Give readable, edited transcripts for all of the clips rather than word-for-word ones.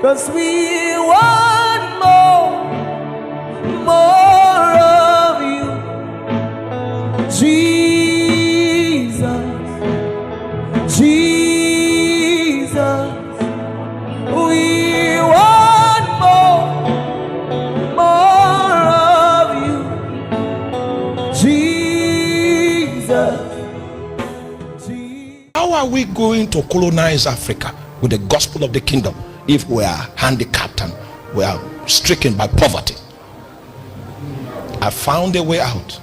'cause we want more of you, Jesus, Jesus. We want more of you, Jesus. How are we going to colonize Africa with the gospel of the kingdom if we are handicapped and we are stricken by poverty? I found a way out.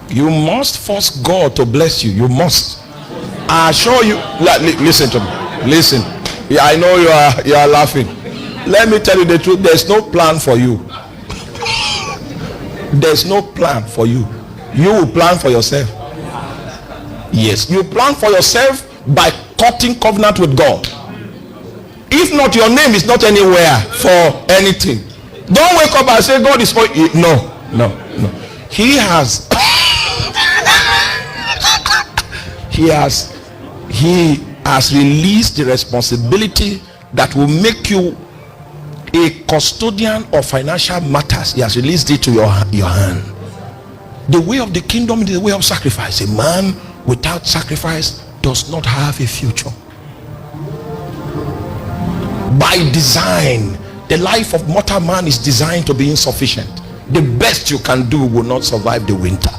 You must force God to bless you. You must. I assure you. Listen to me. Listen. Yeah, I know you are laughing. Let me tell you the truth. There's no plan for you. There's no plan for you. You will plan for yourself. Yes, you plan for yourself by cutting covenant with God. If not, your name is not anywhere for anything. Don't wake up and say God is for you. No. He has released the responsibility that will make you a custodian of financial matters. He has released it to your hand. The way of the kingdom is the way of sacrifice. A man without sacrifice does not have a future. By design, the life of mortal man is designed to be insufficient. The best you can do will not survive the winter.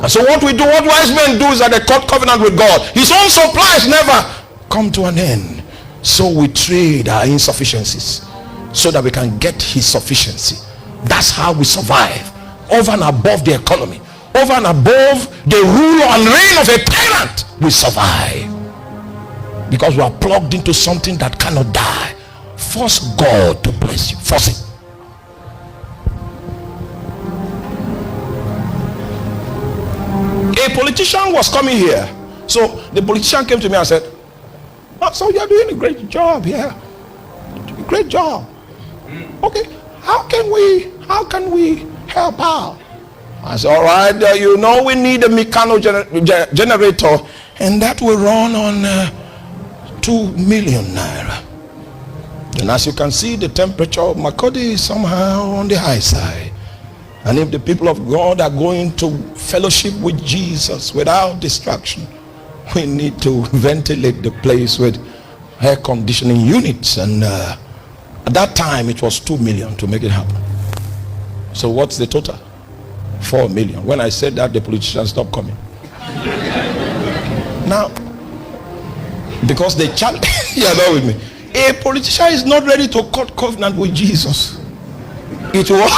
And so what wise men do is that they cut covenant with God. His own supplies never come to an end. So we trade our insufficiencies so that we can get his sufficiency. That's how we survive. Over and above the economy, over and above the rule and reign of a tyrant, we survive. Because we are plugged into something that cannot die. Force God to bless you. Force it. A politician was coming here. So the politician came to me and said, "Oh, so you're doing a great job here. Great job. Okay, how can we help out?" I said, "All right, you know we need a mechanical generator, and that will run on 2 million naira. And as you can see, the temperature of Makodi is somehow on the high side. And if the people of God are going to fellowship with Jesus without distraction, we need to ventilate the place with air conditioning units." And at that time it was 2 million to make it happen. So what's the total? 4 million. When I said that, the politicians stopped coming. Now, because they challenge, you're not with me. A politician is not ready to cut covenant with Jesus. It was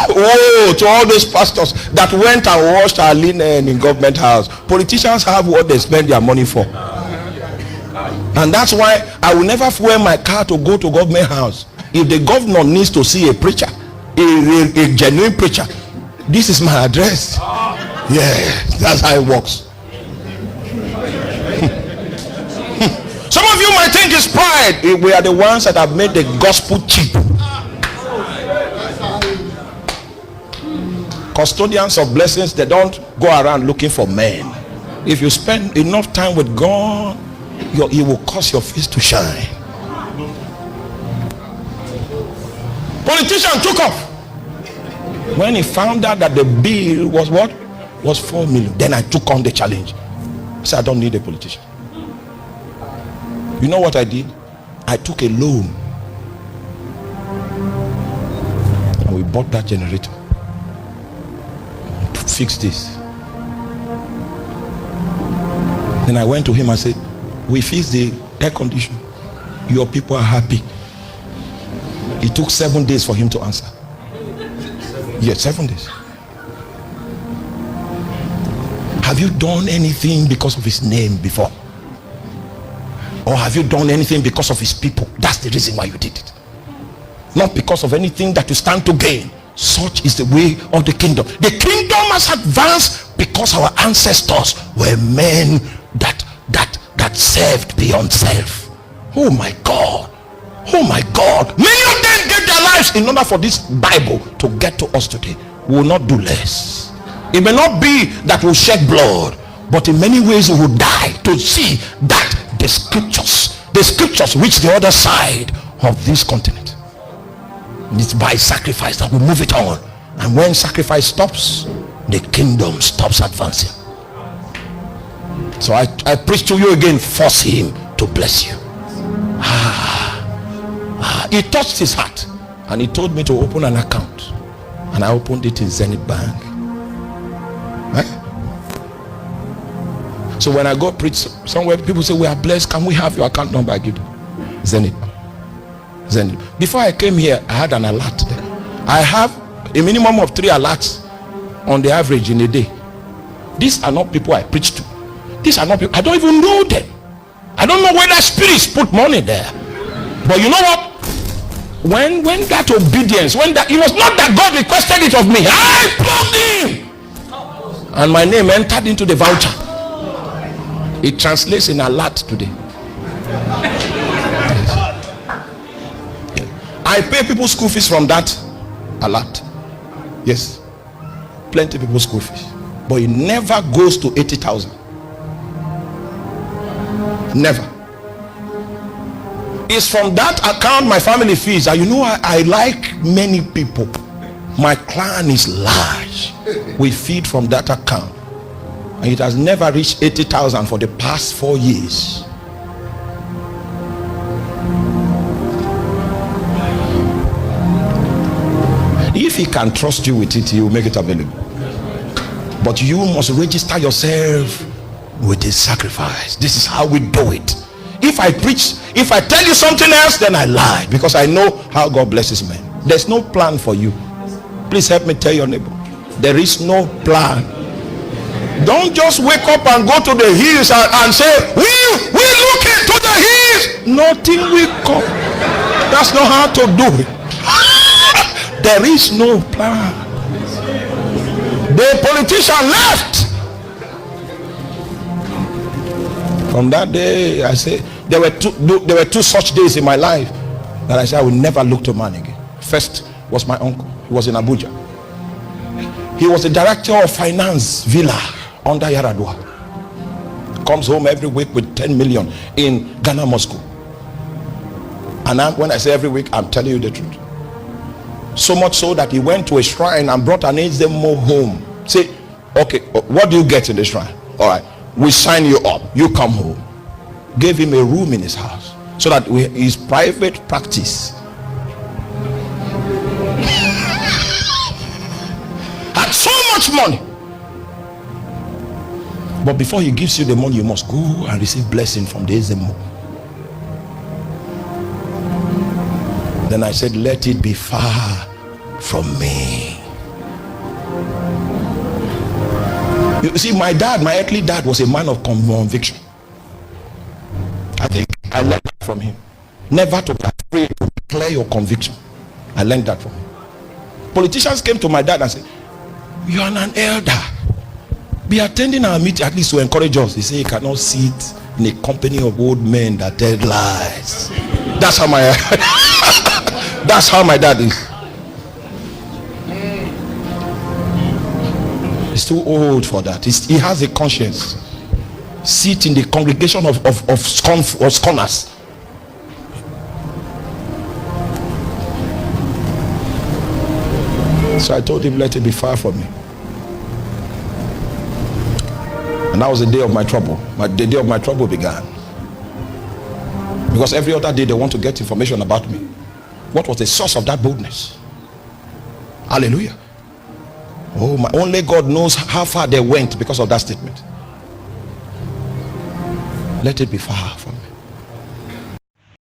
woe to all those pastors that went and washed our linen in government house. Politicians have what they spend their money for. And that's why I will never fuel my car to go to government house. If the governor needs to see a preacher, a genuine preacher, this is my address. Yeah, that's how it works. Some of you might think it's pride. We are the ones that have made the gospel cheap. Custodians of blessings, they don't go around looking for men. If you spend enough time with God, it will cause your face to shine. Politician took off. When he found out that the bill was what? Was 4 million. Then I took on the challenge. I said, I don't need a politician. You know what I did? I took a loan. And we bought that generator to fix this. Then I went to him and said, we fixed the air condition. Your people are happy. It took 7 days for him to answer. Yes, 7 days. Have you done anything because of his name before? Or have you done anything because of his people? That's the reason why you did it. Not because of anything that you stand to gain. Such is the way of the kingdom. The kingdom has advanced because our ancestors were men that served beyond self. Oh my God. Oh my God. Many of them gave their lives in order for this Bible to get to us today. We will not do less. It may not be that we'll shed blood. But in many ways we will die to see that the scriptures reach the other side of this continent. It's by sacrifice that we move it on. And when sacrifice stops, the kingdom stops advancing. So I preach to you again, force him to bless you. He touched his heart and he told me to open an account, and I opened it in Zenith Bank. Right? So when I go preach somewhere, people say, we are blessed, can we have your account number? I give them Zenith. Before I came here, I had an alert there. I have a minimum of 3 alerts on the average in a day. These are not people I preach to. These are not people, I don't even know them. I don't know whether spirits put money there. But you know what? When that obedience, it was not that God requested it of me. I plugged in, and my name entered into the voucher. It translates in alert today. I pay people school fees from that alert. Yes, plenty of people school fees, but it never goes to 80,000. Never. It's from that account my family fees. And you know, I like many people. My clan is large. We feed from that account, and it has never reached 80,000 for the past 4 years. If he can trust you with it, he will make it available. But you must register yourself with this sacrifice. This is how we do it. If I preach, if I tell you something else, then I lie, because I know how God blesses men. There's no plan for you. Please help me tell your neighbor, there is no plan. Don't just wake up and go to the hills and say, we look into the hills. Nothing will come. That's not how to do it. There is no plan. The politician left. From that day, I say, there were two such days in my life that I said I will never look to man again. First was my uncle. He was in Abuja. He was the director of finance villa under Yaradua. Comes home every week with 10 million in Ghana, Moscow. And when I say every week, I'm telling you the truth. So much so that he went to a shrine and brought an Ezemo home. Say, okay, what do you get in the shrine? All right, we sign you up. You come home. Gave him a room in his house so that his private practice. Had so much money. But before he gives you the money, you must go and receive blessing from the Ezemo. Then I said, let it be far from me. You see, my earthly dad was a man of conviction. I think I learned that from him. Never to be afraid to declare your conviction. I learned that from him. Politicians came to my dad and said, you are an elder. Be attending our meeting at least to encourage us. He said, you cannot sit in a company of old men that tell lies. That's how that's how my dad is. He's too old for that. He has a conscience. Sit in the congregation of scorners. So I told him, let it be far from me. And that was the day of my trouble. The day of my trouble began. Because every other day they want to get information about me. What was the source of that boldness? Hallelujah. Oh, only God knows how far they went because of that statement. Let it be far from me.